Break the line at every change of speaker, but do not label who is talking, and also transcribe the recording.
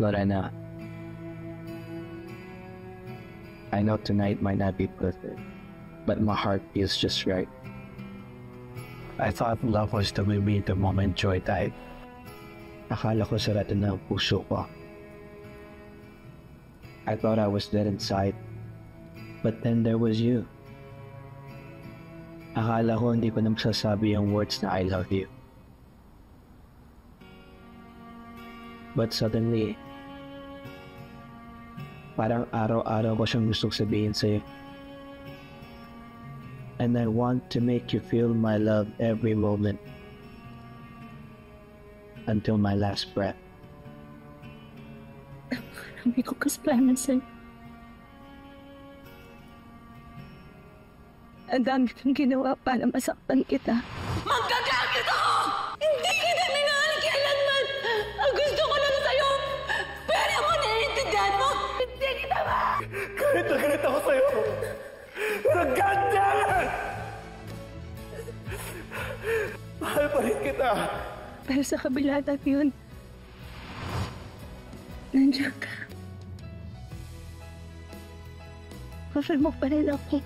Lorena, I know tonight might not be perfect, but my heart feels just right. I thought love was the way we meet the moment joy died. Akala ko sarado na ang puso ko. I thought I was dead inside, but then there was you. Akala ko hindi ko na masasabi ang words na I love you. But suddenly, parang araw-araw ko siyang gustong sabihin sa'yo. And I want to make you feel my love every moment. Until my last breath.
Marami ko kasalanan sa'yo. Ang dami kong ginawa para masaktan kita. Magkakakit ako! Hindi kita minahal kailanman! Ang gusto ko lang sa'yo, pero mo naiintindihan mo, hindi kita ba?
Galit na galit ako sa'yo! Pero God damn it! Mahal pa rin kita!
Pero sa kabila ng yun, nandiyan ka. Mahal mo pa rin ako.